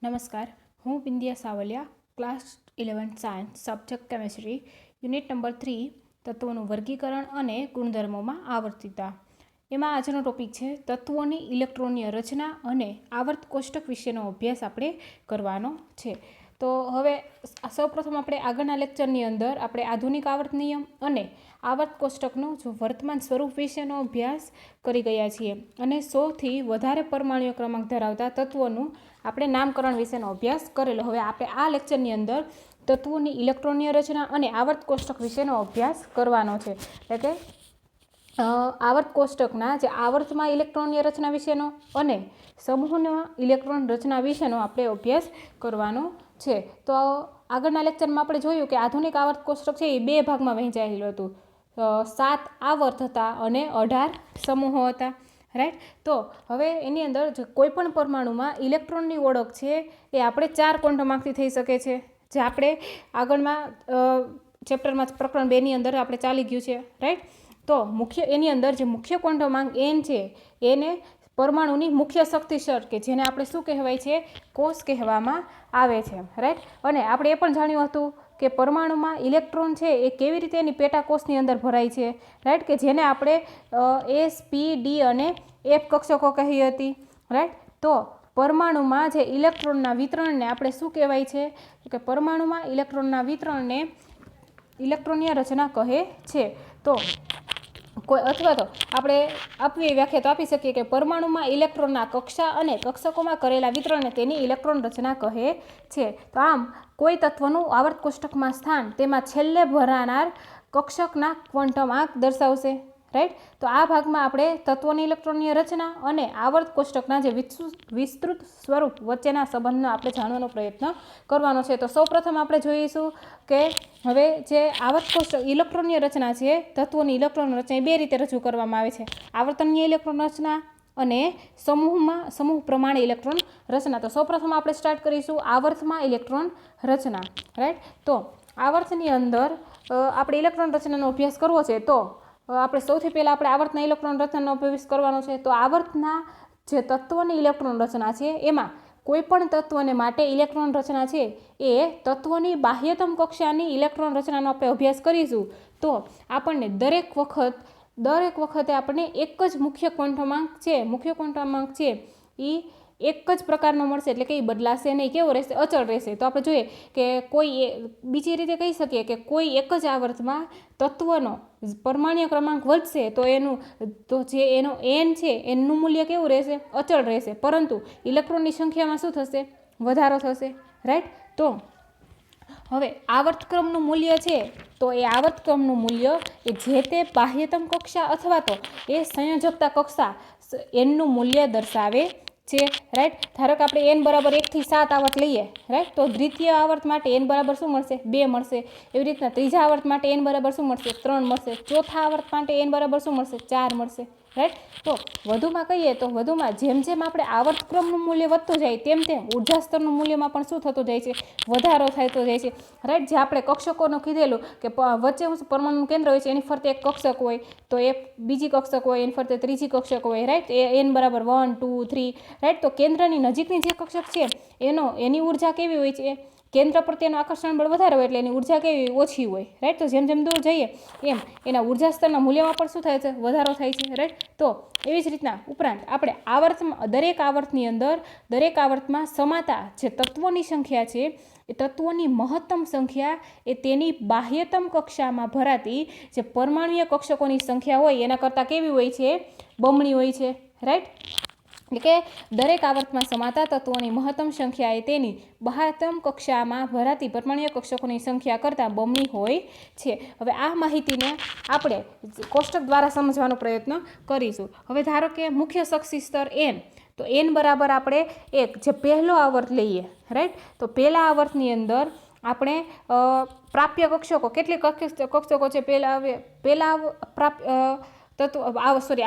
નમસ્કાર, હું Bindiya Savaliya, class 11 science, subject chemistry, unit number 3 તત્વોનું વર્ગીકરણ અને ગુણધર્મોમાં આવર્તિતા. એમાં આજનો ટોપિક છે તત્વોની ઇલેક્ટ્રોનીય રચના અને આવર્ત કોષ્ટક વિશેનો અભ્યાસ આપણે કરવાનો છે. તો હવે સૌપ્રથમ આપણે આગળના લેક્ચરની અંદર આપણે આધુનિક આવર્ત નિયમ અને આવર્ત કોષ્ટકનું જો વર્તમાન સ્વરૂપ વિશેનો અભ્યાસ કરી ગયા છીએ અને 100થી વધારે પરમાણ્વીય ક્રમાંક ધરાવતા તત્વોનું આપણે નામકરણ વિશેનો અભ્યાસ કરેલો. હવે આપણે આ લેક્ચરની અંદર તત્વોની ઇલેક્ટ્રોનીય રચના અને આવર્ત કોષ્ટક વિશેનો અભ્યાસ કરવાનો છે. એટલે કે આવર્ત કોષ્ટકના જે આવર્તમાં ઇલેક્ટ્રોનીય રચના વિશેનો અને સમૂહના ઇલેક્ટ્રોન રચના વિશેનો આપણે અભ્યાસ કરવાનો છે. તો આગળના લેક્ચરમાં આપણે જોયું કે આધુનિક આવર્ત કોષ્ટક છે એ 2 ભાગમાં વહેંચાયેલું હતું. 7 આવર્ત હતા અને 18 સમૂહો હતા. રાઈટ. તો હવે એની અંદર કોઈ પણ પરમાણુમાં ઇલેક્ટ્રોનની ઓળખ છે એ આપણે 4 ક્વોન્ટમાર્કથી થઈ શકે છે, જે આપણે આગળમાં ચેપ્ટરમાં પ્રકરણ 2ની અંદર આપણે ચાલી ગયું છે. રાઈટ. તો એની અંદર જે મુખ્ય ક્વોન્ટમાર્ક n છે એને પરમાણુની મુખ્ય શક્તિસ્તર કે જેને આપણે શું કહેવાય છે, કોષ કહેવામાં આવે છે. રાઈટ. અને આપણે એ પણ જાણ્યું હતું કે પરમાણુમાં ઇલેક્ટ્રોન છે એ કેવી રીતે એની પેટાકોષની અંદર ભરાય છે. રાઈટ. કે જેને આપણે S, P, D અને F કક્ષકો કહી હતી. રાઈટ. તો પરમાણુમાં જે ઇલેક્ટ્રોનના વિતરણને આપણે શું કહેવાય છે કે પરમાણુમાં ઇલેક્ટ્રોનના વિતરણને ઇલેક્ટ્રોનીય રચના કહે છે. તો કોઈ અથવા તો આપણે આપવી વ્યાખ્યા તો આપી શકીએ કે પરમાણુમાં ઇલેક્ટ્રોનના કક્ષા અને કક્ષકોમાં કરેલા વિતરણને તેની ઇલેક્ટ્રોન રચના કહે છે. તો આમ કોઈ તત્વનું આવર્ત કોષ્ટકમાં સ્થાન તેમાં છેલ્લે ભરાનાર કક્ષકના ક્વોન્ટમાર્ક દર્શાવશે. રાઈટ. તો આ ભાગમાં આપણે તત્વોની ઇલેક્ટ્રોનીય રચના અને આવર્ત કોષ્ટકના જે વિસ્તૃત સ્વરૂપ વચ્ચેના સંબંધનો આપણે જાણવાનો પ્રયત્ન કરવાનો છે. તો સૌપ્રથમ આપણે જોઈશું કે હવે જે આવર્ત કોષ્ટક ઇલેક્ટ્રોનીય રચના છે, તત્વોની ઇલેક્ટ્રોન રચના એ 2 રીતે રજૂ કરવામાં આવે છે. આવર્તનીય ઇલેક્ટ્રોન રચના અને સમૂહ પ્રમાણે ઇલેક્ટ્રોન રચના. તો સૌપ્રથમ આપણે સ્ટાર્ટ કરીશું આવર્તમાં ઇલેક્ટ્રોન રચના. રાઈટ. તો આવર્તની અંદર આપણે ઇલેક્ટ્રોન રચનાનો અભ્યાસ કરવો છે તો આપણે સૌથી પહેલાં આપણે આવર્તના ઇલેક્ટ્રોન રચનાનો અભ્યાસ કરવાનો છે. તો આવર્તના જે તત્વની ઇલેક્ટ્રોન રચના છે એમાં કોઈ પણ તત્વને માટે ઇલેક્ટ્રોન રચના છે એ તત્વની બાહ્યતમ કક્ષાની ઇલેક્ટ્રોન રચનાનો આપણે અભ્યાસ કરીશું. તો આપણને દરેક વખતે આપણને એક જ મુખ્ય ક્વોન્ટમાર્ક છે એ એક જ પ્રકારનો મળશે. એટલે કે એ બદલાશે નહીં. કેવો રહેશે? અચળ રહેશે. તો આપણે જોઈએ કે કોઈ બીજી રીતે કહી શકીએ કે કોઈ એક જ આવર્તમાં તત્વનો પરમાણ્વીય ક્રમાંક વધશે તો એનો n છે એનું મૂલ્ય કેવું રહેશે? અચળ રહેશે. પરંતુ ઇલેક્ટ્રોનની સંખ્યામાં શું થશે? વધારો થશે. રાઈટ. તો હવે આવર્તક્રમનું મૂલ્ય છે તો એ આવર્તક્રમનું મૂલ્ય એ જે તે બાહ્યતમ કક્ષા અથવા તો એ સંયોજકતા કક્ષા એનનું મૂલ્ય દર્શાવે છે. રાઈટ. ધારો કે આપણે n બરાબર 1 થી 7 આવર્ત લઈએ. રાઈટ. તો દ્વિતીય આવર્ત માટે n બરાબર શું મળશે? 2 મળશે. એવી રીતના ત્રીજા આવર્ત માટે n બરાબર શું મળશે? 3 મળશે. ચોથા આવર્ત માટે n બરાબર શું મળશે? 4 મળશે. રાઈટ. તો વધુમાં કહીએ તો જેમ જેમ આપણે આવર્તક્રમનું મૂલ્ય વધતું જાય તેમ તેમ ઉર્જા સ્તરનું મૂલ્યમાં પણ શું થતું જાય છે? વધારો થતો જાય છે. રાઈટ. જે આપણે કક્ષકોનું કીધેલું કે વચ્ચે પરમાણુનું કેન્દ્ર હોય છે એની ફરતે એક કક્ષક હોય, તો એ બીજી કક્ષક હોય, એની ફરતે ત્રીજી કક્ષક હોય. રાઈટ. એ n બરાબર 1, 2, 3. રાઈટ. તો કેન્દ્રની નજીકની જે કક્ષક છે એની ઉર્જા કેવી હોય છે? કેન્દ્ર પર તેનું આકર્ષણ બળ વધારે હોય એટલે એની ઉર્જા કેવી? ઓછી હોય. રાઈટ. તો જેમ જેમ દૂર જઈએ એમ એના ઉર્જા સ્તરના મૂલ્યમાં પણ શું થાય છે? વધારો થાય છે. રાઈટ. તો એવી જ રીતના ઉપરાંત આપણે દરેક આવર્તમાં સમાતા જે તત્વોની સંખ્યા છે એ તત્વોની મહત્તમ સંખ્યા એ તેની બાહ્યતમ કક્ષામાં ભરાતી જે પરમાણ્વીય કક્ષકોની સંખ્યા હોય એના કરતાં કેવી હોય છે? બમણી હોય છે. રાઈટ. એટલે કે દરેક આવર્તમાં સમાતા તત્વોની મહત્તમ સંખ્યા એ તેની બાહ્યતમ કક્ષામાં ભરાતી પરમાણ્વીય કક્ષકોની સંખ્યા કરતાં બમણી હોય છે. હવે આ માહિતીને આપણે કોષ્ટક દ્વારા સમજવાનો પ્રયત્ન કરીશું. હવે ધારો કે મુખ્ય શક્તિ સ્તર n, તો n બરાબર આપણે 1 જે પહેલો આવર્ત લઈએ. રાઈટ. તો પહેલા આવર્તની અંદર આપણે પ્રાપ્ય કક્ષકો કેટલી કક્ષકો છે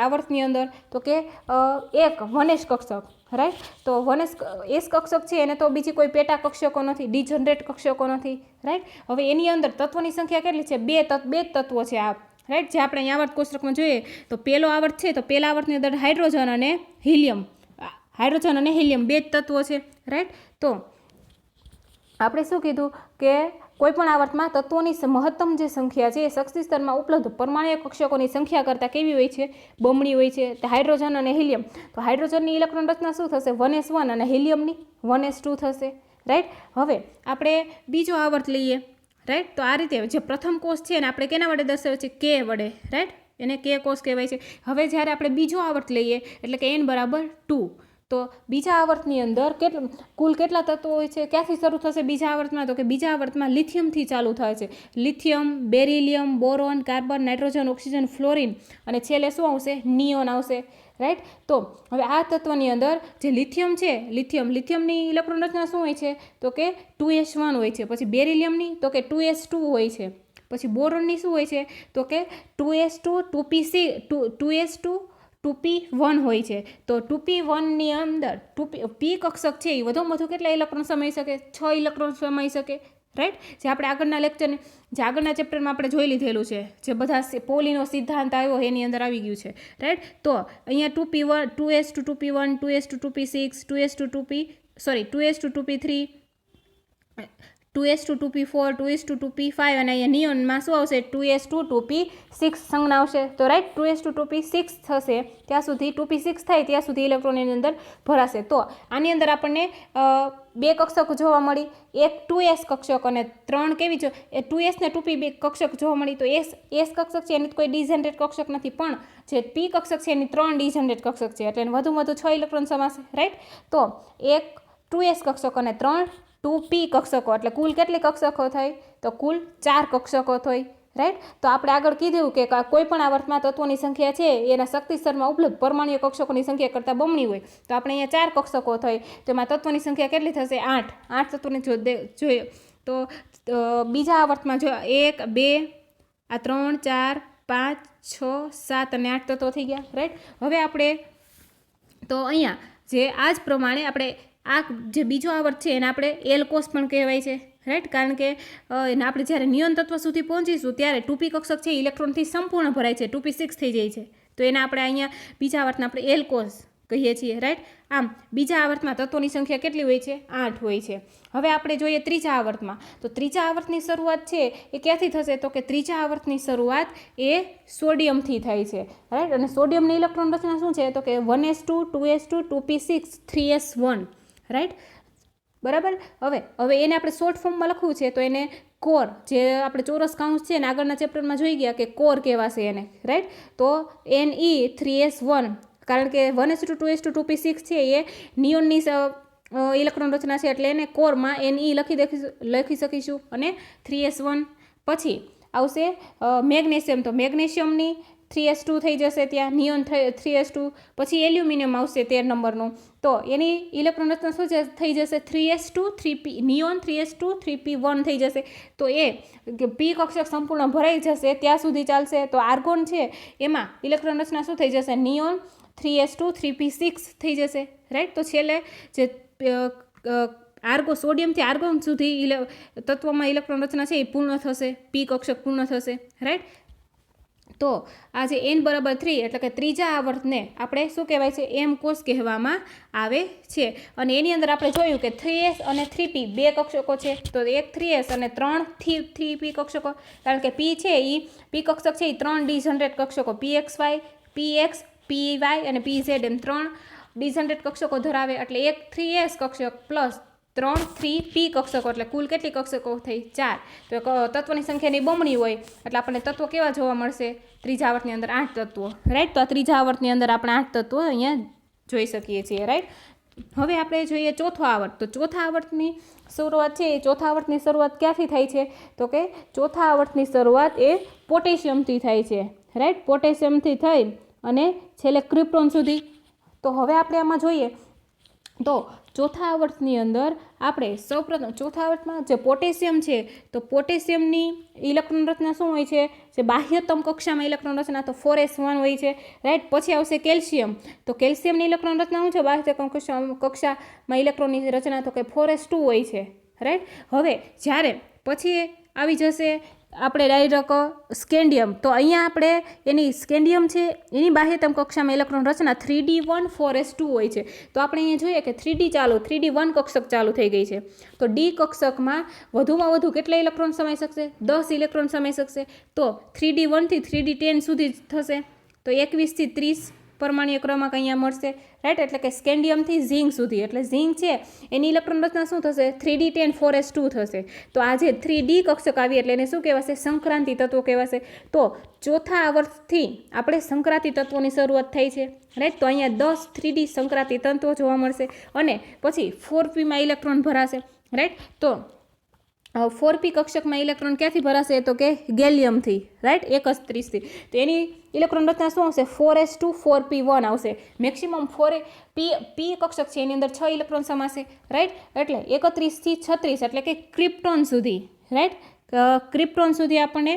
આવર્તની અંદર? તો કે એક વનેશ કક્ષક. રાઈટ. તો એસ કક્ષક છે એને તો બીજી કોઈ પેટા કક્ષકો નથી, ડિજનરેટ કક્ષકો નથી. રાઈટ. હવે એની અંદર તત્વોની સંખ્યા કેટલી છે? 2 તત્વો છે આ. રાઈટ. જે આપણે આવર્ત કોષ્ટકમાં જોઈએ તો પહેલો આવર્ત છે તો પહેલા આવર્તની અંદર હાઇડ્રોજન અને હિલિયમ હાઇડ્રોજન અને હિલિયમ 2 જ તત્વો છે, રાઈટ. તો આપણે શું કીધું કે કોઈપણ આવર્તમાં તત્વોની મહત્તમ જે સંખ્યા છે એ શક્તિ સ્તરમાં ઉપલબ્ધ પરમાણ્વીય કક્ષકોની સંખ્યા કરતાં કેવી હોય છે? બમણી હોય છે. તો હાઇડ્રોજન અને હિલિયમ, તો હાઇડ્રોજનની ઇલેક્ટ્રોન રચના શું થશે? 1s1 અને હિલિયમની 1s2 થશે, રાઈટ. હવે આપણે બીજો આવર્ત લઈએ, રાઈટ. તો આ રીતે જે પ્રથમ કોષ છે ને આપણે કેના વડે દર્શાવે છે? કે વડે, રાઈટ. એને કે કોષ કહેવાય છે. હવે જ્યારે આપણે બીજો આવર્ત લઈએ એટલે કે n બરાબર 2, તો બીજા આવર્તની અંદર કુલ કેટલા તત્વો હોય છે? ક્યાંથી શરૂ થશે બીજા આવર્તમાં? તો કે બીજા આવર્તમાં લિથિયમથી ચાલુ થાય છે. Lithium, beryllium, boron, carbon, nitrogen, oxygen, fluorine અને છેલ્લે શું આવશે? નિયોન આવશે, રાઈટ. તો હવે આ તત્વની અંદર જે લિથિયમ છે, લિથિયમની ઇલેક્ટ્રોન રચના શું હોય છે? તો કે 2s1 હોય છે. પછી બેરિલિયમની તો કે 2s2 હોય છે. પછી બોરોનની શું હોય છે? તો કે 2s2 2p6 2p1 હોય છે. તો 2p1ની અંદર p કક્ષક છે એ વધુમાં વધુ કેટલા ઇલેક્ટ્રોન સમાઈ શકે? 6 ઇલેક્ટ્રોન સમાઈ શકે, રાઈટ. જે આપણે આગળના ચેપ્ટરમાં આપણે જોઈ લીધેલું છે, જે બધા પોલીનો સિદ્ધાંત આવ્યો એની અંદર આવી ગયું છે, રાઈટ. તો અહીંયા 2p1 2s2 2p1 2s2 2p6 2s2 2p3 2s2 2p4 2s2 2p5 અને અહીંયા નિયોનમાં શું આવશે? 2s2 2p6 સંજ્ઞા આવશે. તો રાઈટ, 2s2 2p6 થશે ત્યાં સુધી 2p6 થાય ત્યાં સુધી ઇલેક્ટ્રોન એની અંદર ભરાશે. તો આની અંદર આપણને 2 કક્ષકો જોવા મળી, એક 2s કક્ષક અને 3 કેવી છે? એ 2s ને 2p 2 કક્ષક જોવા મળી. તો s કક્ષક છે એની કોઈ ડિજનરેટ કક્ષક નથી, પણ જે p કક્ષક છે એની 3 ડિજનરેટ કક્ષક છે, એટલે વધુમાં વધુ 6 ઇલેક્ટ્રોન સમાશે, રાઈટ. તો એક 2s કક્ષક અને 3 2p કક્ષકો, એટલે કુલ કેટલી કક્ષકો થઈ? તો કુલ 4 કક્ષકો થઈ, રાઈટ. તો આપણે આગળ કીધું કે કોઈ પણ આવર્તમાં તત્વોની સંખ્યા છે એના શક્તિ સ્તરમાં ઉપલબ્ધ પરમાણ્વીય કક્ષકોની સંખ્યા કરતાં બમણી હોય. તો આપણે અહીંયા 4 કક્ષકો થઈ, તો એમાં તત્વોની સંખ્યા કેટલી થશે? 8 તત્વોને જોઈએ. તો બીજા આવર્તમાં જો 1 2 આ 3 4 5 6 7 અને 8 તત્વો થઈ ગયા, રાઈટ. હવે આપણે તો અહીંયા જે આ જ પ્રમાણે આપણે આ જે બીજો આવર્ત છે એને આપણે એલ કોષ પણ કહેવાય છે, રાઈટ. કારણ કે આપણે જ્યારે નિયોન તત્વ સુધી પહોંચીશું ત્યારે 2p કક્ષક છે ઇલેક્ટ્રોનથી સંપૂર્ણ ભરાય છે, 2p6 થઈ જાય છે. તો એને આપણે અહીંયા બીજા આવર્તને આપણે એલ કોષ કહીએ છીએ, રાઈટ. આમ બીજા આવર્તમાં તત્વોની સંખ્યા કેટલી હોય છે? 8 હોય છે. હવે આપણે જોઈએ ત્રીજા આવર્તમાં, તો ત્રીજા આવર્તની શરૂઆત છે એ ક્યાંથી થશે? તો કે ત્રીજા આવર્તની શરૂઆત એ સોડિયમથી થાય છે, રાઈટ. અને સોડિયમની ઇલેક્ટ્રોન રચના શું છે? તો કે 1s2 2s2 2p6 3s1, right, બરાબર. હવે એને આપણે શોર્ટ ફોર્મમાં લખવું છે તો એને કોર, જે આપણે ચોરસ કાઉન્સ છે ને આગળના ચેપ્ટરમાં જોઈ ગયા કે કોર કહેવાશે એને, રાઈટ. તો Ne3s1, કારણ કે 1s2 2s2 2p6 છે એ નિયોનની ઇલેક્ટ્રોન રચના છે એટલે એને કોરમાં Ne લખી શકીશું અને 3s1. પછી આવશે મેગ્નેશિયમ, તો મેગ્નેશિયમની 3s2 થઈ જશે, ત્યાં નિયોન 3s2. પછી એલ્યુમિનિયમ આવશે 13 નંબરનું, તો એની ઇલેક્ટ્રોન રચના શું થઈ જશે? 3s2 3p, neon 3s2 3p1 થઈ જશે. તો એ p કક્ષક સંપૂર્ણ ભરાઈ જશે ત્યાં સુધી ચાલશે. તો આર્ગોન છે એમાં ઇલેક્ટ્રોન રચના શું થઈ જશે? નિયોન 3s2 3p6 થઈ જશે, રાઈટ. તો છેલ્લે જે સોડિયમથી આર્ગોન સુધી તત્વમાં ઇલેક્ટ્રોન રચના છે એ પૂર્ણ થશે, p કક્ષક પૂર્ણ થશે, રાઈટ. તો આ જે n બરાબર 3 એટલે કે ત્રીજા આવર્તને આપણે શું કહેવાય છે? એમ કોષ કહેવામાં આવે છે. અને એની અંદર આપણે જોયું કે 3s અને 3p 2 કક્ષકો છે, તો એક 3s અને 3p કક્ષકો, કારણ કે p છે એ p કક્ષક છે એ 3 ડિજનરેટ કક્ષકો pxy px py અને pz એમ 3 ડિજનરેટ કક્ષકો ધરાવે, એટલે એક 3s કક્ષક પ્લસ 3p કક્ષકો, એટલે કુલ કેટલી કક્ષકો થઈ? 4. તો તત્વની સંખ્યાની બમણી હોય એટલે આપણને તત્વો કેવા જોવા મળશે? ત્રીજા આવર્તની અંદર 8 તત્વો, રાઈટ. તો આ ત્રીજા આવર્તની અંદર આપણે 8 તત્વો અહીંયા જોઈ શકીએ છીએ, રાઈટ. હવે આપણે જોઈએ ચોથો આવર્ત. તો ચોથા આવર્તની શરૂઆત છે એ ચોથા આવર્તની શરૂઆત ક્યાંથી થાય છે? તો કે ચોથા આવર્તની શરૂઆત એ પોટેશિયમથી થાય છે, રાઈટ. પોટેશિયમથી થઈ અને છેલ્લે ક્રિપ્ટોન સુધી. તો હવે આપણે આમાં જોઈએ તો ચોથા આવર્તની અંદર આપણે સૌપ્રથમ ચોથા આવર્તમાં જે પોટેશિયમ છે, તો પોટેશિયમની ઇલેક્ટ્રોન રચના શું હોય છે? જે બાહ્યતમ કક્ષામાં ઇલેક્ટ્રોન રચના તો 4s1 હોય છે, રાઈટ. પછી આવશે કેલ્શિયમ, તો કેલ્શિયમની ઇલેક્ટ્રોન રચના શું છે? બાહ્યતમ કક્ષામાં ઇલેક્ટ્રોનની રચના તો કે 4s2 હોય છે, રાઈટ. હવે જ્યારે પછી આવી જશે આપણે ડાયરેક્ટ સ્કેન્ડિયમ. તો અહીંયા આપણે એની સ્કેન્ડિયમ છે એની બાહ્યતમ કક્ષામાં ઇલેક્ટ્રોન રચના 3d1 4s2 હોય છે. તો આપણે અહીંયા જોઈએ કે 3d1 કક્ષક ચાલુ થઈ ગઈ છે. તો ડી કક્ષકમાં વધુમાં વધુ કેટલા ઇલેક્ટ્રોન સમાઈ શકશે? 10 ઇલેક્ટ્રોન સમાઈ શકશે. તો 3d1 થી 3d10 સુધી થશે. તો 21 થી 30 પરમાણ્વીય ક્રમાંક અહીંયા મળશે, રાઈટ. એટલે કે સ્કેન્ડિયમથી ઝીંક સુધી, એટલે ઝીંક છે એની ઇલેક્ટ્રોન રચના શું થશે? 3d10 4s2 થશે. તો આ જે 3d કક્ષક આવી એટલે એને શું કહેવાશે? સંક્રાંતિ તત્વો કહેવાશે. તો ચોથા આવર્તથી આપણે સંક્રાંતિ તત્વોની શરૂઆત થઈ છે, રાઈટ. તો અહીંયા 10 3d સંક્રાંતિ તત્વો જોવા મળશે અને પછી 4pમાં ઇલેક્ટ્રોન ભરાશે, રાઈટ. તો 4p કક્ષકમાં ઇલેક્ટ્રોન ક્યાંથી ભરાશે? તો કે ગેલિયમથી, રાઈટ, 31થી. તો એની ઇલેક્ટ્રોન રચના શું આવશે? 4s2 4p1 આવશે. મેક્સિમમ 4p કક્ષક છે એની અંદર 6 ઇલેક્ટ્રોન સમાશે, રાઈટ. એટલે 31 થી 36 એટલે કે ક્રિપ્ટોન સુધી, રાઈટ. ક્રિપ્ટોન સુધી આપણને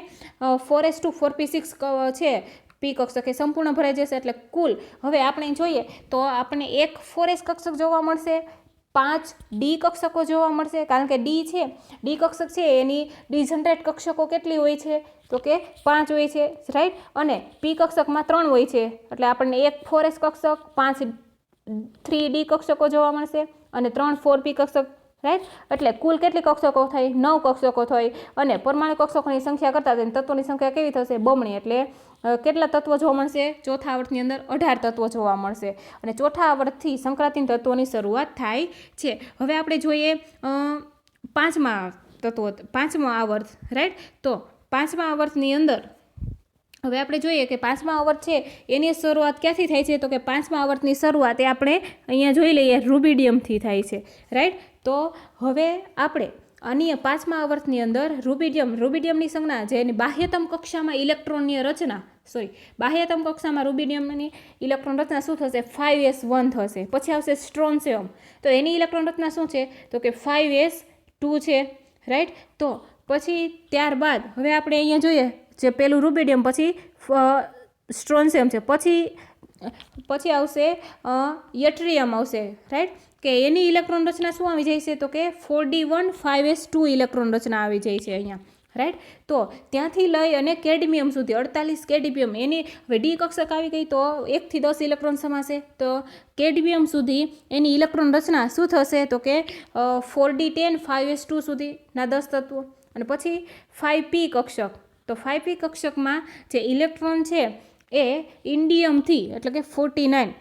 4s2 4p6 છે પી કક્ષક એ સંપૂર્ણ ભરાઈ જશે. એટલે કુલ હવે આપણે જોઈએ તો આપણને એક 4s કક્ષક જોવા મળશે, 5 ડી કક્ષકો જોવા મળશે, કારણ કે ડી કક્ષક છે એની ડિજનરેટ કક્ષકો કેટલી હોય છે? તો કે 5 હોય છે, રાઈટ. અને પી કક્ષકમાં 3 હોય છે એટલે આપણને એક 4s કક્ષક, 5 3d કક્ષકો જોવા મળશે અને 3 4p કક્ષક, રાઈટ. એટલે કુલ કેટલી કક્ષકો થઈ? 9 કક્ષકો થઈ. અને પરમાણુ કક્ષકોની સંખ્યા કરતાં જઈને તત્વોની સંખ્યા કેવી થશે? બમણી. એટલે કેટલા તત્વો જોવા મળશે? ચોથા આવર્તની અંદર 18 તત્વો જોવા મળશે. અને ચોથા આવર્તથી સંક્રાંતિ તત્વોની શરૂઆત થાય છે. હવે આપણે જોઈએ પાંચમા આવર્ત, રાઈટ. તો પાંચમા આવર્તની અંદર હવે આપણે જોઈએ કે પાંચમા આવર્ત છે એની શરૂઆત ક્યાંથી થાય છે? તો કે પાંચમા આવર્તની શરૂઆત એ આપણે અહીંયા જોઈ લઈએ રૂબિડિયમથી થાય છે, રાઈટ. તો હવે આપણે આની પાંચમા આવર્તની અંદર રૂબિડિયમની સંજ્ઞા જે એની બાહ્યતમ કક્ષામાં ઇલેક્ટ્રોનની રચના બાહ્યતમ કક્ષામાં રૂબિડિયમની ઇલેક્ટ્રોન રચના શું થશે? 5s1 થશે. પછી આવશે સ્ટ્રોન્શિયમ. તો એની ઇલેક્ટ્રોન રચના શું છે? તો કે 5s2 છે, રાઈટ. તો પછી ત્યારબાદ હવે આપણે અહીંયા જોઈએ જે પેલું રૂબિડિયમ, પછી સ્ટ્રોન્શિયમ છે, પછી આવશે યટ્રિયમ આવશે, રાઈટ. કે એની ઇલેક્ટ્રોન રચના શું આવી જાય છે? તો કે 4d1 5s2 ઇલેક્ટ્રોન રચના આવી જાય છે અહીંયા, રાઈટ. તો ત્યાંથી લઈ અને કેડમિયમ સુધી 48 કેડમિયમ, એની હવે ડી કક્ષક આવી ગઈ તો 1 થી 10 ઇલેક્ટ્રોન સમાશે. તો કેડમિયમ સુધી એની ઇલેક્ટ્રોન રચના શું થશે? તો કે 4d10 5s2 સુધીના 10 તત્વો. અને પછી 5p કક્ષક. તો 5p કક્ષકમાં જે ઇલેક્ટ્રોન છે એ ઇન્ડિયમથી એટલે કે 49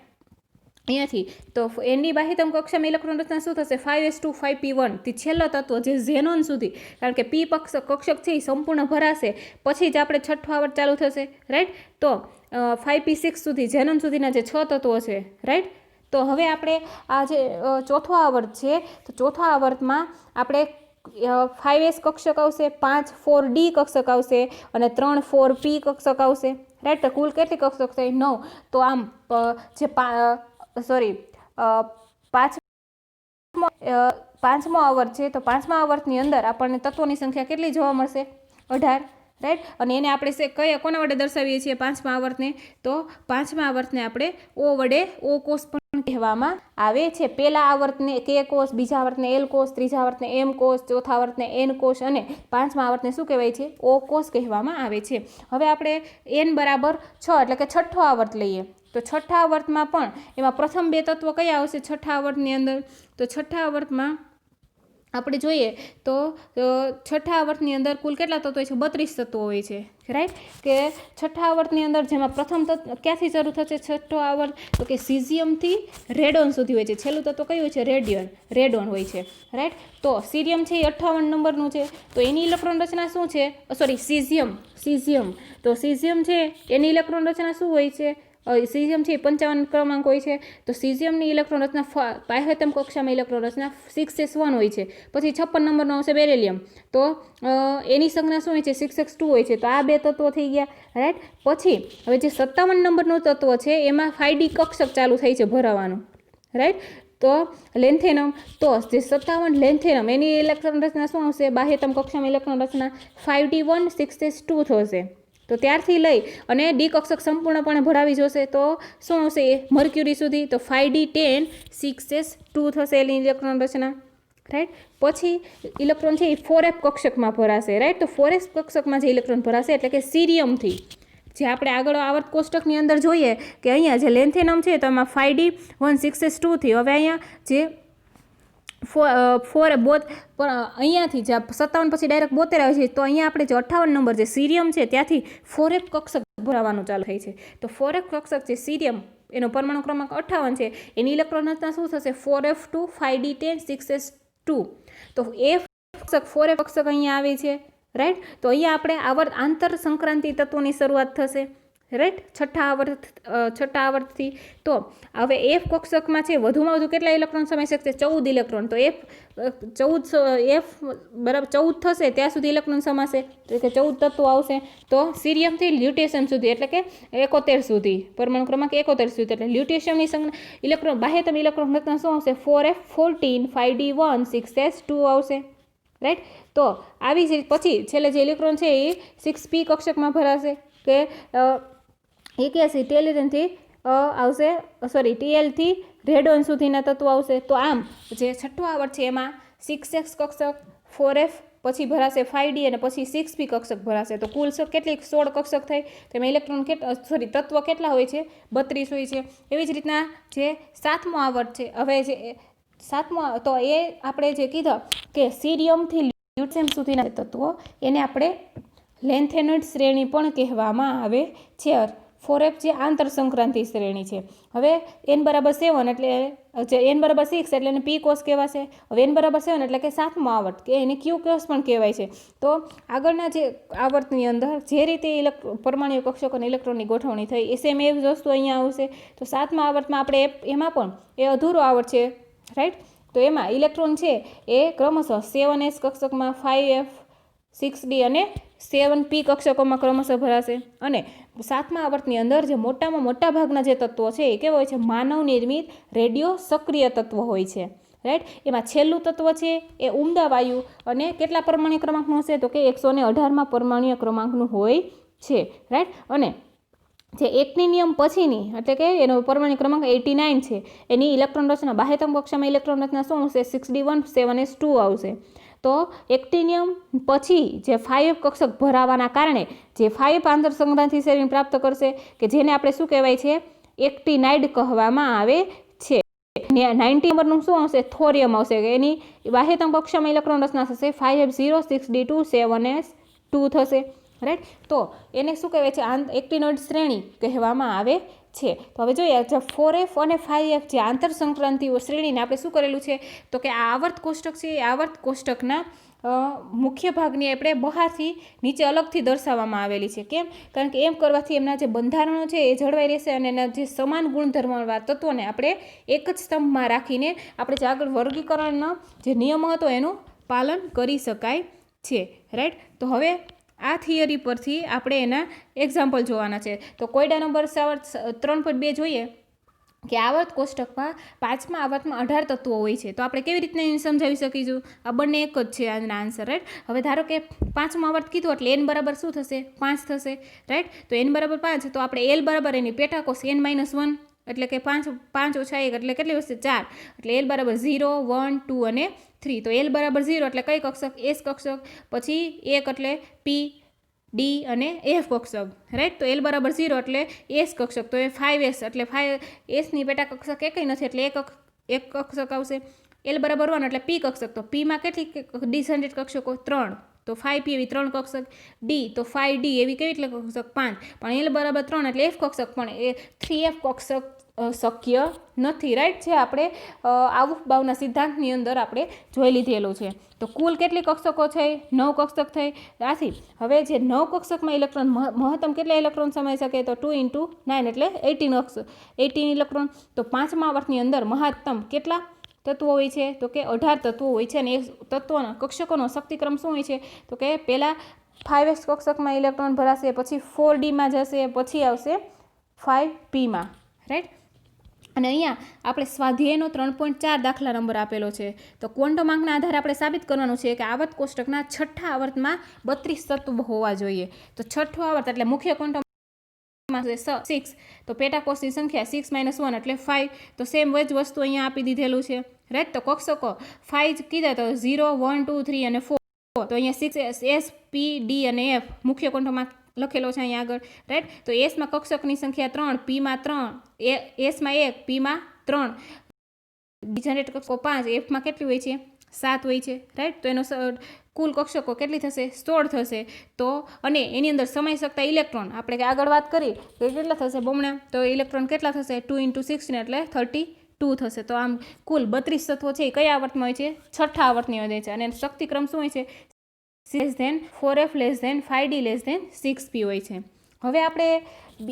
અહીંયાથી, તો એની બાહ્યતમ કક્ષામાં ઇલેક્ટ્રોન રચના શું થશે? 5s2 5p1 થી છેલ્લો તત્વો જે ઝેનોન સુધી, કારણ કે પી કક્ષક છે એ સંપૂર્ણ ભરાશે પછી જ આપણે છઠ્ઠો આવર્ત ચાલુ થશે, રાઈટ. તો 5p6 સુધી ઝેનોન સુધીના જે 6 તત્વો છે, રાઈટ. તો હવે આપણે આ જે ચોથો આવર્ત છે તો ચોથા આવર્તમાં આપણે 5s કક્ષક આવશે, 5 4d કક્ષક આવશે અને 3 4p કક્ષક આવશે, રાઈટ. તો કુલ કેટલી કક્ષક થઈ? 9. તો આમ જે પાંચમો આવર્ત છે તો પાંચમા આવર્તની અંદર આપણને તત્વોની સંખ્યા કેટલી જોવા મળશે? 18, રાઈટ. અને એને આપણે કોના વડે દર્શાવીએ છીએ પાંચમા આવર્તને? તો પાંચમા આવર્તને આપણે ઓ વડે ઓ કોષ પણ કહેવામાં આવે છે. પહેલા આવર્તને કે કોષ, બીજા આવર્તને એલ કોષ, ત્રીજા આવર્તને એમ કોષ, ચોથા આવર્તને એન કોષ અને પાંચમા આવર્તને શું કહેવાય છે? ઓ કોષ કહેવામાં આવે છે. હવે આપણે n બરાબર 6 એટલે કે છઠ્ઠો આવર્ત લઈએ. તો છઠ્ઠા આવર્તમાં પણ એમાં પ્રથમ 2 તત્વો કયા આવશે છઠ્ઠા આવર્તની અંદર? તો છઠ્ઠા આવર્તમાં આપણે જોઈએ તો છઠ્ઠા આવર્તની અંદર કુલ કેટલા તત્વો હોય છે? 32 તત્વો હોય છે, રાઈટ. કે છઠ્ઠા આવર્તની અંદર જેમાં પ્રથમ તત્વ ક્યાંથી શરૂ થશે છઠ્ઠો આવર્ત? તો કે સીઝિયમથી રેડોન સુધી હોય છે. છેલ્લું તત્વ કયું હોય છે? રેડોન હોય છે, રાઈટ. તો સીરિયમ છે એ 58 નંબરનું છે. તો એની ઇલેક્ટ્રોન રચના શું છે? સીઝિયમ. તો સીઝિયમ છે એની ઇલેક્ટ્રોન રચના શું હોય છે? સીઝિયમ છે 55 ક્રમાંક હોય છે. તો સીઝિયમની ઇલેક્ટ્રોન રચના બાહ્યતમ કક્ષામાં ઇલેક્ટ્રોન રચના 6s1 હોય છે. પછી 56 નંબરનો આવશે બેરિલિયમ. તો એની સંજ્ઞા શું હોય છે? 6s2 હોય છે. તો આ 2 તત્વો થઈ ગયા, રાઈટ. પછી હવે જે 57 નંબરનું તત્વ છે એમાં 5d કક્ષક ચાલુ થાય છે ભરાવાનું, રાઈટ. તો લેન્થેનમ, તો જે 57 લેન્થેનમ એની ઇલેક્ટ્રોન રચના શું આવશે? બાહ્યતમ કક્ષામાં ઇલેક્ટ્રોન રચના 5d1 6s2 થશે. તો ત્યારથી લઈ અને ડી કક્ષક સંપૂર્ણપણે ભરાવી જશે તો શું આવશે? મર્ક્યુરી સુધી. તો 5d10 6s2 થશે એની ઇલેક્ટ્રોન રચના, રાઈટ. પછી ઇલેક્ટ્રોન છે એ 4f કક્ષકમાં ભરાશે, રાઈટ. તો 4f કક્ષકમાં જે ઇલેક્ટ્રોન ભરાશે એટલે કે સીરિયમથી, જે આપણે આગળ આવર્ત કોષ્ટકની અંદર જોઈએ કે અહીંયા જે લેન્થેનમ છે તો એમાં 5d16s2 થી, હવે અહીંયા જે 4 બોથ પણ અહીંયાથી જે 57 પછી ડાયરેક્ટ 72 આવે છે, તો અહીંયા આપણે જે 58 નંબર જે સીરિયમ છે ત્યાંથી 4f કક્ષક ભરાવાનું ચાલુ થાય છે. તો 4f કક્ષક જે સીરિયમ એનો પરમાણુ ક્રમાંક 58 છે, એની ઇલેક્ટ્રોન રચના શું થશે? 4f2 5d10 6s2. તો f કક્ષક 4f કક્ષક અહીંયા આવે છે, રાઈટ. તો અહીંયા આપણે આવર્ત આંતર સંક્રાંતિ તત્વોની શરૂઆત થશે, રાઈટ, છઠ્ઠા આવર્તથી. તો હવે એફ કક્ષકમાં છે વધુમાં વધુ કેટલા ઇલેક્ટ્રોન સમાઈ શકશે? 14 ઇલેક્ટ્રોન. તો એફ 14 થશે ત્યાં સુધી ઇલેક્ટ્રોન સમાશે, એટલે કે 14 તત્વો આવશે. તો સીરિયમથી લ્યુટેશિયમ સુધી એટલે કે 71 સુધી, પરમાણુ ક્રમાંક 71 સુધી, એટલે લ્યુટેશિયમની ઇલેક્ટ્રોન બાહ્યતમ ઇલેક્ટ્રોન રચના શું આવશે? 4f14 5d1 6s2 આવશે, રાઈટ. તો આવી જ પછી છેલ્લે જે ઇલેક્ટ્રોન છે એ 6p કક્ષકમાં ભરાશે, કે 81 ટેલિયનથી આવશે, સોરી TL થી રેડોન સુધીના તત્વો આવશે. તો આમ જે છઠ્ઠો આવર્ત છે એમાં 6x કક્ષક, 4f પછી ભરાશે 5d અને પછી 6p કક્ષક ભરાશે. તો કુલ કેટલી 16 કક્ષક થઈ. તેમાં ઇલેક્ટ્રોન તત્વો કેટલા હોય છે? 32 હોય છે. એવી જ રીતના જે સાતમો આવર્ત છે, હવે જે સાતમો, તો એ આપણે જે કીધા કે સીરિયમથી લ્યુટેશિયમ સુધીના તત્વો એને આપણે લેન્થેનોઇડ શ્રેણી પણ કહેવામાં આવે છે. 4f જે આંતર સંક્રાંતિ શ્રેણી છે. હવે n બરાબર 7 એટલે જે n બરાબર 6 એટલે એને p કોષ કહેવાશે. હવે n બરાબર 7 એટલે કે સાતમો આવર્ત, કે એને q કોષ પણ કહેવાય છે. તો આગળના જે આવર્તની અંદર જે રીતે પરમાણુ કક્ષકો અને ઇલેક્ટ્રોનની ગોઠવણી થઈ એ સેમ એ વસ્તુ અહીંયા આવશે. તો સાતમા આવર્તમાં આપણે એમાં પણ એ અધૂરો આવર્ત છે, રાઈટ. તો એમાં ઇલેક્ટ્રોન છે એ ક્રમશઃ 7s કક્ષકમાં, 5f 6d અને 7p કક્ષકોમાં ક્રમશઃ ભરાશે. અને સાતમા આવર્તની અંદર જે મોટામાં મોટા ભાગના જે તત્વો છે એ કેવા હોય છે? માનવ નિર્મિત રેડિયો સક્રિય તત્વો હોય છે, રાઈટ. એમાં છેલ્લું તત્વ છે એ ઉમદા વાયુ અને કેટલા પરમાણુ ક્રમાંકનું હશે? તો કે 118માં પરમાણુ ક્રમાંકનું હોય છે, રાઈટ. અને જે એક્ટિનિયમ પછીની એટલે કે એનો પરમાણુ ક્રમાંક 89 છે, એની ઇલેક્ટ્રોન રચના બાહ્યતમ કક્ષામાં ઇલેક્ટ્રોન રચના શું આવશે? 6d1 7s2 આવશે. તો એક્ટિનિયમ પછી જે 5f કક્ષક ભરાવાના કારણે જે 5f આંતર સંક્રાંતિ શ્રેણી પ્રાપ્ત કરશે, કે જેને આપણે શું કહેવાય છે? એક્ટિનાઇડ કહેવામાં આવે છે. 90 નંબરનું શું આવશે? થોરિયમ આવશે, કે એની બાહ્યતમ કક્ષામાં ઇલેક્ટ્રોન રચના થશે 5f0 6d2 7s2 થશે, રાઈટ. તો એને શું કહેવાય છે? એક્ટિનોઇડ શ્રેણી કહેવામાં આવે છે. તો હવે જોઈએ 4f અને 5f જે આંતર સંક્રાંતિઓ શ્રેણીને આપણે શું કરેલું છે? તો કે આ આવર્ત કોષ્ટક છે એ આવર્ત કોષ્ટકના મુખ્ય ભાગની આપણે બહારથી નીચે અલગથી દર્શાવવામાં આવેલી છે. કેમ? કારણ કે એમ કરવાથી એમના જે બંધારણો છે એ જળવાઈ રહેશે અને એના જે સમાન ગુણધર્મવાળા તત્વોને આપણે એક જ સ્તંભમાં રાખીને આપણે જે આગળ વર્ગીકરણનો જે નિયમો હતો એનું પાલન કરી શકાય છે, રાઈટ. તો હવે આ થિયરી પરથી આપણે એના એક્ઝામ્પલ જોવાના છે. તો કોયડા નંબર 3.2 જોઈએ કે આવર્ત કોષ્ટકમાં પાંચમા આવર્તમાં 18 તત્વો હોય છે. તો આપણે કેવી રીતના એને સમજાવી શકીશું? આ બંને એક જ છે આના આન્સર, રાઈટ. હવે ધારો કે પાંચમું આવર્ત કીધું એટલે n બરાબર શું થશે? 5 થશે, રાઈટ. તો n બરાબર 5, તો આપણે l બરાબર એની પેટાકોષ n-1 એટલે કે 5 ઓછા 1 એટલે કેટલી વસ્તુ? 4. એટલે l બરાબર 0 1 2 અને 3. તો l બરાબર 0 એટલે કઈ કક્ષક? S કક્ષક. પછી 1 એટલે p d અને f કક્ષક, રાઈટ. તો l બરાબર 0 એટલે s કક્ષક. તો એ 5s એટલે 5sની પેટા કક્ષક એકઈ નથી એટલે એક કક્ષક આવશે. l બરાબર 1 એટલે p કક્ષક. તો pમાં કેટલી ડિસેન્ડેડ કક્ષકો? 3. તો 5p એવી 3 કક્ષક. d તો 5d એવી કેટલી કક્ષક? 5. પણ l બરાબર 3 એટલે f કક્ષક, પણ એ 3f કક્ષક શક્ય નથી, રાઈટ. જે આપણે આવુભાવના સિદ્ધાંતની અંદર આપણે જોઈ લીધેલું છે. તો કુલ કેટલી કક્ષકો છે? 9 કક્ષક થઈ. આથી હવે જે 9 કક્ષકમાં ઇલેક્ટ્રોન મહત્તમ કેટલા ઇલેક્ટ્રોન સમાઈ શકે? તો 2 × 9 એટલે 18 ઇલેક્ટ્રોન. તો પાંચમા આવર્તની અંદર મહત્તમ કેટલા તત્વો હોય છે? તો કે 18 તત્વો હોય છે. અને એ તત્વોના કક્ષકોનો શક્તિક્રમ શું હોય છે? તો કે પહેલાં 5s કક્ષકમાં ઇલેક્ટ્રોન ભરાશે, પછી 4dમાં જશે, પછી આવશે 5pમાં, રાઈટ. અને અહીંયા આપણે સ્વાધ્યાયનો 3.4 દાખલા નંબર આપેલો છે. તો ક્વોન્ટમાંકના આધારે આપણે સાબિત કરવાનું છે કે આવર્ત કોષ્ટકના છઠ્ઠા આવર્તમાં 32 તત્વો હોવા જોઈએ. તો છઠ્ઠો આવર્ત એટલે મુખ્ય ક્વોન્ટમ માં 6 તો પેટા કોષની સંખ્યા 6 - 1 એટલે 5 તો સેમ જ વસ્તુ અહીંયા આપી દીધેલું છે રાઈટ તો કક્ષકો 5 કીધા તો 0 1 2 3 અને 4 તો અહીંયા 6 S P D અને F મુખ્ય કોઠામાં લખેલો છે અહીંયા આગળ રાઈટ તો S માં કક્ષકની સંખ્યા 3 P માં 3 S માં 1 P માં 3 જનરેટ કક્ષકો 5 F માં કેટલી હોય છે 7 હોય છે રાઈટ તો એનો કુલ કક્ષકો કેટલી થશે 16 થશે તો અને એની અંદર સમાઈ શકતા ઇલેક્ટ્રોન આપણે આગળ વાત કરી તો કેટલા થશે બમણા તો ઇલેક્ટ્રોન કેટલા થશે 2 × 16 એટલે 32 થશે તો આમ કુલ 32 તત્વો છે એ કયા આવર્તમાં હોય છે છઠ્ઠા આવર્તની હોય છે અને શક્તિક્રમ શું હોય છે 4F 5D 6P હોય છે હવે આપણે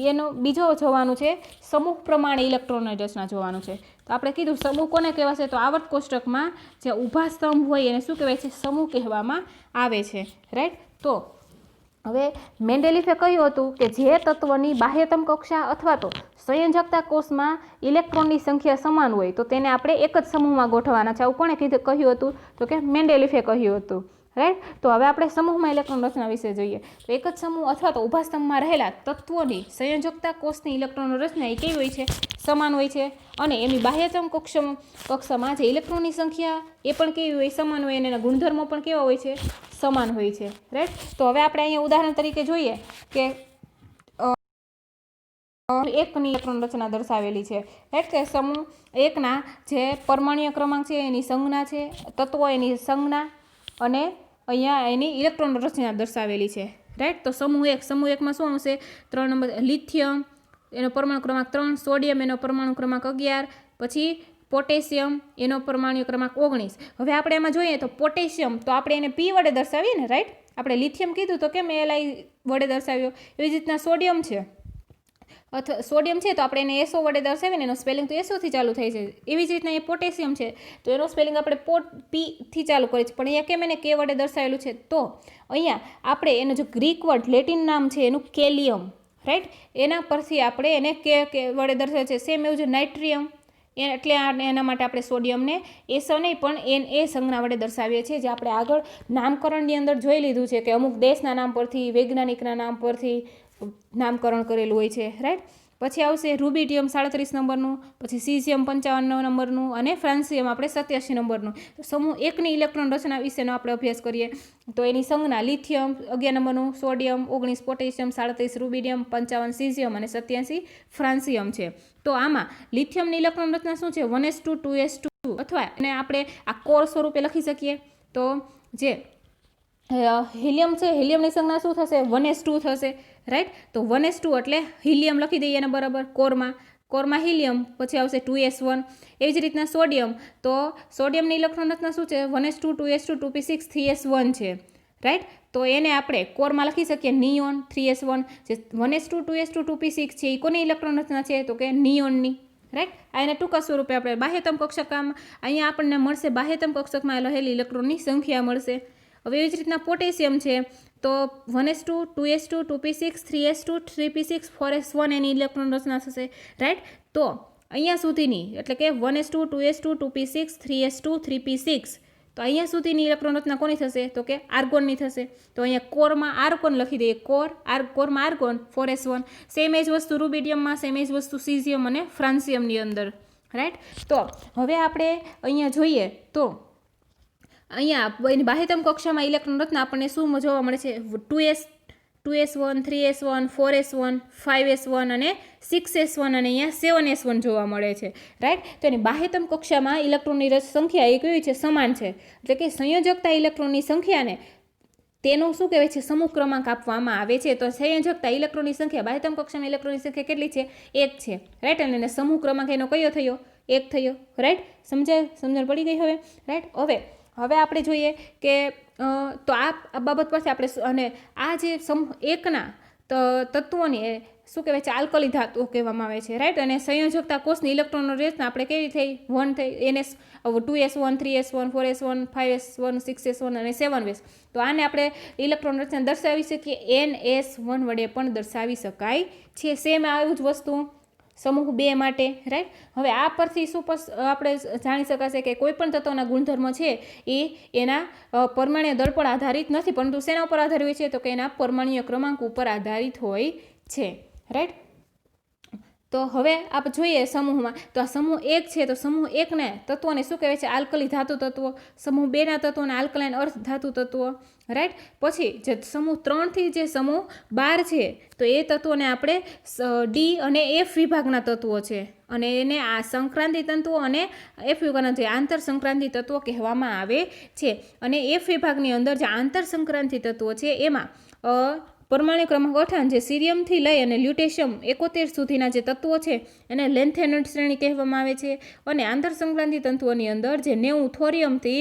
એનો બીજો જોવાનું છે સમૂહ પ્રમાણે ઇલેક્ટ્રોનની રચના જોવાનું છે તો આપણે કીધું સમૂહ કોને કહેવાશે તો આવર્ત કોષ્ટકમાં જે ઊભા સ્તંભ હોય એને શું કહેવાય છે સમૂહ કહેવામાં આવે છે રાઈટ તો હવે મેન્ડેલિફે કહ્યું હતું કે જે તત્વની બાહ્યતમ કક્ષા અથવા તો સંયોજકતા કોષમાં ઇલેક્ટ્રોનની સંખ્યા સમાન હોય તો તેને આપણે એક જ સમૂહમાં ગોઠવવાના છે આવું કોણે કહ્યું હતું તો કે મેન્ડેલિફે કહ્યું હતું રાઈટ તો હવે આપણે સમૂહમાં ઇલેક્ટ્રોન રચના વિશે જોઈએ તો એક જ સમૂહ અથવા તો ઊભા સ્તંભમાં રહેલા તત્વોની સંયોજકતા કોષની ઇલેક્ટ્રોન રચના એ કેવી હોય છે સમાન હોય છે અને એની બાહ્યતમ કક્ષામાં જે ઇલેક્ટ્રોનની સંખ્યા એ પણ કેવી હોય સમાન હોય અને એના ગુણધર્મો પણ કેવા હોય છે સમાન હોય છે રાઈટ તો હવે આપણે અહીંયા ઉદાહરણ તરીકે જોઈએ કે એકની ઇલેક્ટ્રોન રચના દર્શાવેલી છે રાઈટ કે સમૂહ એકના જે પરમાણ્વીય ક્રમાંક છે એની સંજ્ઞા છે તત્વો એની સંજ્ઞા અને અહીંયા એની ઇલેક્ટ્રોન રચના દર્શાવેલી છે રાઈટ તો સમૂહ એકમાં શું આવશે 3 નંબર લિથિયમ એનો પરમાણુ ક્રમાંક 3 સોડિયમ એનો પરમાણુ ક્રમાંક 11 પછી પોટેશિયમ એનો પરમાણુ ક્રમાંક 19 હવે આપણે એમાં જોઈએ તો પોટેશિયમ તો આપણે એને P વડે દર્શાવીએ ને રાઈટ આપણે લિથિયમ કીધું તો કેમ Li વડે દર્શાવ્યો એવી જ રીતના સોડિયમ છે અથવા સોડિયમ છે તો આપણે એને SO વડે દર્શાવીએ ને એનો સ્પેલિંગ તો SO થી ચાલુ થાય છે એવી જ રીતના એ પોટેશિયમ છે તો એનો સ્પેલિંગ આપણે P થી ચાલુ કરીએ છીએ પણ અહીંયા કેમ એને K વડે દર્શાવેલું છે તો અહીંયા આપણે એનું જે ગ્રીક વર્ડ લેટિન નામ છે એનું કેલિયમ રાઈટ એના પરથી આપણે એને કે વડે દર્શાવે છે સેમ એવું છે નાઇટ્રિયમ એટલે એના માટે આપણે સોડિયમને SO નહીં પણ એ સંજ્ઞા વડે દર્શાવીએ છીએ જે આપણે આગળ નામકરણની અંદર જોઈ લીધું છે કે અમુક દેશના નામ પરથી વૈજ્ઞાનિકના નામ પરથી નામકરણ કરેલું હોય છે રાઈટ પછી આવશે રૂબિડિયમ 37 નંબરનું પછી સીઝિયમ 55 નંબરનું અને ફ્રાન્સિયમ આપણે 87 નંબરનું તો સમૂહ એકની ઇલેક્ટ્રોન રચના વિશેનો આપણે અભ્યાસ કરીએ તો એની સંજ્ઞા લિથિયમ 11 નંબરનું સોડિયમ 19 પોટેશિયમ 37 રૂબિડિયમ 55 સીઝિયમ અને 87 ફ્રાન્સિયમ છે તો આમાં લિથિયમની ઇલેક્ટ્રોન રચના શું છે 1s2 2s2 અથવા એને આપણે આ કોર સ્વરૂપે લખી શકીએ તો જે હિલિયમ છે હિલિયમની સંજ્ઞા શું થશે 1s2 થશે રાઈટ તો 1s2 એટલે હિલિયમ લખી દઈએ એને બરાબર કોરમાં હિલિયમ પછી આવશે 2s1 એવી જ રીતના સોડિયમ તો સોડિયમની ઇલેક્ટ્રોન રચના શું છે 1s2 2s2 2p6 3s1 છે રાઈટ તો એને આપણે કોરમાં લખી શકીએ નિયોન 3s1 જે 1s2 2s2 2p6 છે એ કોની ઇલેક્ટ્રોન રચના છે તો કે નિયોનની રાઈટ આ એને ટૂંકા સ્વરૂપે આપણે બાહ્યતમ કક્ષકમાં અહીંયા આપણને મળશે બાહ્યતમ કક્ષકમાં રહેલી ઇલેક્ટ્રોનની સંખ્યા મળશે હવે એવી જ રીતના પોટેશિયમ છે તો 1s2 2s2 2p6 3s2 3p6 4s1 એની ઇલેક્ટ્રોન રચના થશે રાઈટ તો અહીંયા સુધીની એટલે કે 1s2 2s2 2p6 3s2 3p6 તો અહીંયા સુધીની ઇલેક્ટ્રોન રચના કોની થશે તો કે આર્ગોનની થશે તો અહીંયા કોરમાં આર્ગોન લખી દઈએ કોરમાં આર્ગોન 4s1 સેમ એ જ વસ્તુ રૂબિડિયમમાં સેમ એ જ વસ્તુ સીઝિયમ અને ફ્રાન્સિયમની અંદર રાઈટ તો હવે આપણે અહીંયા જોઈએ તો અહીંયા એની બાહ્યતમ કક્ષામાં ઇલેક્ટ્રોન રચના આપણને શું જોવા મળે છે 2s1 3s1 4s1 5s1 અને 6s1 અને અહીંયા 7s1 જોવા મળે છે રાઈટ તો એની બાહ્યતમ કક્ષામાં ઇલેક્ટ્રોનની સંખ્યા એ કેવી છે સમાન છે એટલે કે સંયોજકતા ઇલેક્ટ્રોનની સંખ્યાને તેનો શું કહેવાય છે સમૂહ ક્રમાંક આપવામાં આવે છે તો સંયોજકતા ઇલેક્ટ્રોનની સંખ્યા બાહ્યતમ કક્ષામાં ઇલેક્ટ્રોનની સંખ્યા કેટલી છે 1 છે રાઈટ અને સમૂહ ક્રમાંક એનો કયો થયો 1 થયો રાઈટ સમજણ પડી ગઈ હવે રાઈટ હવે આપણે જોઈએ કે તો આ બાબત પરથી આપણે અને આ જે સમૂહ એકના તત્વોની શું કહેવાય છે આલ્કલી ધાતુઓ કહેવામાં આવે છે રાઈટ અને સંયોજકતા કોષની ઇલેક્ટ્રોનનો રચના આપણે કેવી થઈ 1 થઈ NS 2s1 3s1 4s1 5s1 6s1 અને 7s તો આને આપણે ઇલેક્ટ્રોન રચના દર્શાવી શકીએ NS1 વડે પણ દર્શાવી શકાય છે સેમ આવું જ વસ્તુ સમૂહ 2 માટે રાઈટ હવે આ પરથી શું આપણે જાણી શકાશે કે કોઈ પણ તત્વના ગુણધર્મ છે એ એના પરમાણ્વીય દળ પર આધારિત નથી પરંતુ શેના ઉપર આધારિત હોય છે તો કે એના પરમાણ્વીય ક્રમાંક ઉપર આધારિત હોય છે રાઈટ તો હવે આપ જોઈએ સમૂહમાં તો આ સમૂહ 1 છે તો સમૂહ 1 ને તત્વોને શું કહેવાય છે આલ્કલી ધાતુ તત્વો, સમૂહ 2 ના તત્વોને આલ્કલાઇન અર્ધ ધાતુ તત્વો, રાઈટ। પછી જે સમૂહ 3 થી જે સમૂહ 12 છે તો એ તત્વોને આપણે ડી અને એફ વિભાગના તત્વો છે અને એને આ સંક્રાંતિ તત્વો અને એફ વિભાગના જે આંતર સંક્રાંતિ તત્વો કહેવામાં આવે છે। અને એફ વિભાગની અંદર જે આંતર સંક્રાંતિ તત્વો છે એમાં પરમાણુ ક્રમાંક 58 જે સીરિયમથી લઈ અને લ્યુટેશિયમ 71 સુધીના જે તત્વો છે એને લેન્થેનોઇડ શ્રેણી કહેવામાં આવે છે। અને આંતર સંક્રાંતિ તત્વોની અંદર જે 90 થોરિયમથી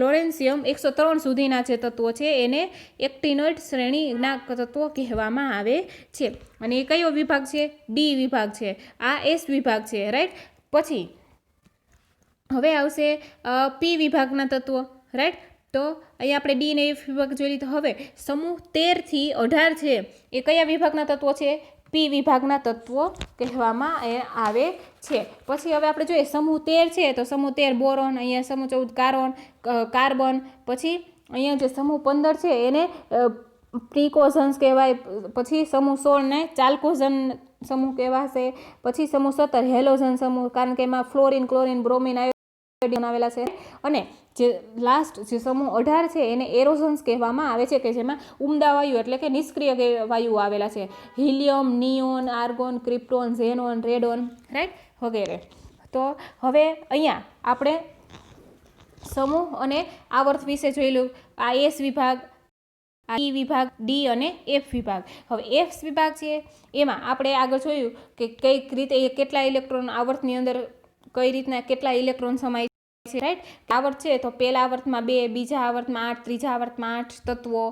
લોરેન્સિયમ 103 સુધીના જે તત્વો છે એને એક્ટિનોઇડ શ્રેણીના તત્વો કહેવામાં આવે છે। અને એ કયો વિભાગ છે? ડી વિભાગ છે, આ એસ વિભાગ છે, રાઈટ। પછી હવે આવશે પી વિભાગના તત્વો, રાઈટ। તો અહીંયા આપણે ડી ને એફ વિભાગ જોઈ લીધો। હવે સમૂહ 13 થી 18 છે એ કયા વિભાગના તત્વો છે? પી વિભાગના તત્વો કહેવામાં આવે છે। પછી હવે આપણે જોઈએ સમૂહ 13 છે તો સમૂહ 13 બોરોન, અહીંયા સમૂહ 14 કાર્બન, પછી અહીંયા જે સમૂહ 15 છે એને પ્રિકોઝન્સ કહેવાય, પછી સમૂહ 16 ને ચાલ્કોઝન સમૂહ કહેવાશે, પછી સમૂહ 17 હેલોજન સમૂહ કારણ કે એમાં ફ્લોરિન, ક્લોરિન, બ્રોમિન આવેલા છે। અને જે લાસ્ટ જે સમૂહ 18 છે એને એરોઝન્સ કહેવામાં આવે છે કે જેમાં ઉમદા વાયુ એટલે કે નિષ્ક્રિય વાયુ આવેલા છે, helium, neon, argon, krypton, xenon, radon, right વગેરે। તો હવે અહીંયા આપણે સમૂહ અને આવર્ત વિશે જોઈ લો। આ એસ વિભાગ, ઈ વિભાગ, ડી અને એફ વિભાગ। હવે એફ વિભાગ છે એમાં આપણે આગળ જોયું કે કઈ રીતે કેટલા ઇલેક્ટ્રોન આવર્તની અંદર કઈ રીતના કેટલા ઇલેક્ટ્રોન સમાય છે, રાઈટ। આવર્ત છે તો પહેલા આવર્તમાં 2, બીજા આવર્તમાં 8, ત્રીજા આવર્તમાં 8 તત્વો,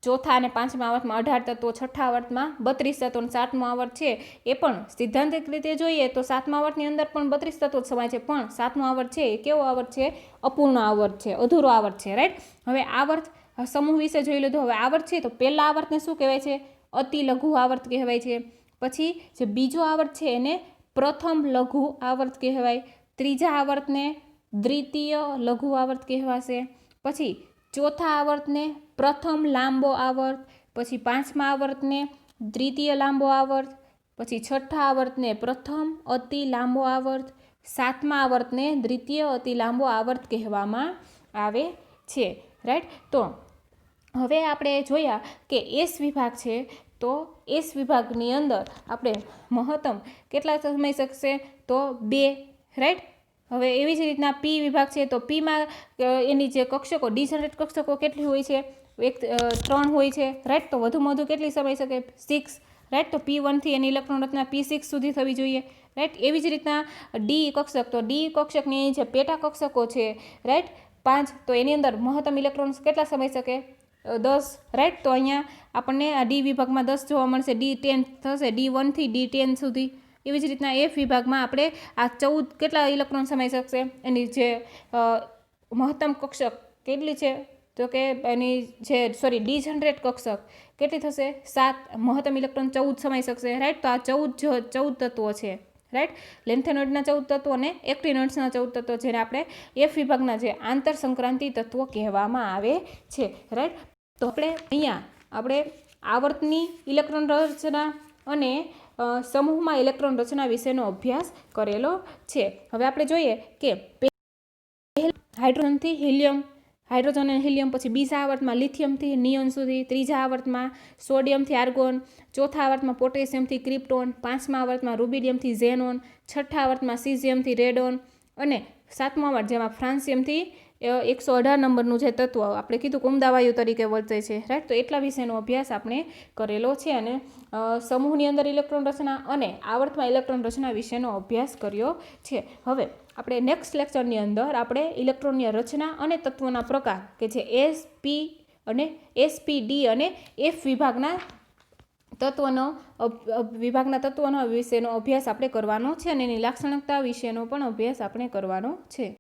ચોથા અને પાંચમા આવર્તમાં 18 તત્વો, છઠ્ઠા આવર્તમાં 32 તત્વો, સાતમો આવર્ત છે એ પણ સિદ્ધાંતિક રીતે જોઈએ તો સાતમા આવર્તની અંદર પણ 32 તત્વો સમાય છે, પણ સાતમો આવર્ત છે એ કેવો આવર્ત છે? અપૂર્ણ આવર્ત છે, અધૂરો આવર્ત છે, રાઈટ। હવે આવર્ત સમૂહ વિશે જોઈ લીધું। હવે આવર્ત છે તો પહેલા આવર્તને શું કહેવાય છે? અતિ લઘુ આવર્ત કહેવાય છે। પછી જે બીજો આવર્ત છે એને પ્રથમ લઘુ આવર્ત કહેવાય, ત્રીજા આવર્તને દ્વિતીય લઘુ આવર્ત કહેવાશે, પછી ચોથા આવર્તને પ્રથમ લાંબો આવર્ત, પછી પાંચમા આવર્તને દ્વિતીય લાંબો આવર્ત, પછી છઠ્ઠા આવર્તને પ્રથમ અતિ લાંબો આવર્ત, સાતમા આવર્તને દ્વિતીય અતિ લાંબો આવર્ત કહેવામાં આવે છે, રાઈટ। તો હવે આપણે જોયા કે એસ વિભાગ છે તો એસ વિભાગની અંદર આપણે મહત્તમ કેટલા સમય શકશે? તો 2, રાઈટ। હવે એવી જ રીતના પી વિભાગ છે તો પીમાં એની જે કક્ષકો ડિજનરેટ કક્ષકો કેટલી હોય છે? 3 હોય છે, રાઈટ। તો વધુમાં વધુ કેટલી સમય શકે? 6, રાઈટ। તો P1 થી એની ઇલેક્ટ્રોન રચના P6 સુધી થવી જોઈએ, રાઈટ। એવી જ રીતના ડી કક્ષક, તો ડી કક્ષકની જે પેટા કક્ષકો છે, રાઈટ, 5, તો એની અંદર મહત્તમ ઇલેક્ટ્રોન્સ કેટલા સમય શકે? 10, રાઈટ। તો અહીંયા આપણને આ ડી વિભાગમાં 10 જોવા મળશે, D10 થશે, D1 થી D10 સુધી। એવી જ રીતના એફ વિભાગમાં આપણે આ 14 કેટલા ઇલેક્ટ્રોન સમાઈ શકશે? એની જે મહત્તમ કક્ષક કેટલી છે? તો કે એની જે ડિજનરેટ કક્ષક કેટલી થશે? 7, મહત્તમ ઇલેક્ટ્રોન 14 સમાઈ શકશે, રાઈટ। તો આ 14 તત્વો છે, રાઈટ। લેન્થેનોઇડના 14 તત્વો અને એક્ટિનોઇડ્સના 14 તત્વો જેને આપણે એફ વિભાગના જે આંતર સંક્રાંતિ તત્વો કહેવામાં આવે છે, રાઈટ। તો આપણે આવર્તની ઇલેક્ટ્રોન રચના અને સમૂહમાં ઇલેક્ટ્રોન રચના વિશેનો અભ્યાસ કરેલો છે। હવે આપણે જોઈએ કે હાઇડ્રોજનથી હિલિયમ, હાઇડ્રોજન અને હિલિયમ, પછી બીજા આવર્તમાં લિથિયમથી નિયોન સુધી, ત્રીજા આવર્તમાં સોડિયમથી આર્ગોન, ચોથા આવર્તમાં પોટેશિયમથી ક્રિપ્ટોન, પાંચમા આવર્તમાં રૂબિડિયમથી ઝેનોન, છઠ્ઠા આવર્તમાં સીઝિયમથી રેડોન અને સાતમા આવર્ત જેમાં ફ્રાન્સિયમથી 118 નંબરનું જે તત્વ આપણે કીધું કે ઉમદા વાયુ તરીકે વર્તે છે, રાઈટ। તો એટલા વિશેનો અભ્યાસ આપણે કરેલો છે અને સમૂહની અંદર ઇલેક્ટ્રોન રચના અને આવર્તમાં ઇલેક્ટ્રોન રચના વિશેનો અભ્યાસ કર્યો છે। હવે આપણે નેક્સ્ટ લેક્ચરની અંદર આપણે ઇલેક્ટ્રોનની રચના અને તત્વોના પ્રકાર કે જે એસપી ડી અને એફ વિભાગના તત્વોનો વિશેનો અભ્યાસ આપણે કરવાનો છે અને એની લાક્ષણિકતા વિશેનો પણ અભ્યાસ આપણે કરવાનો છે।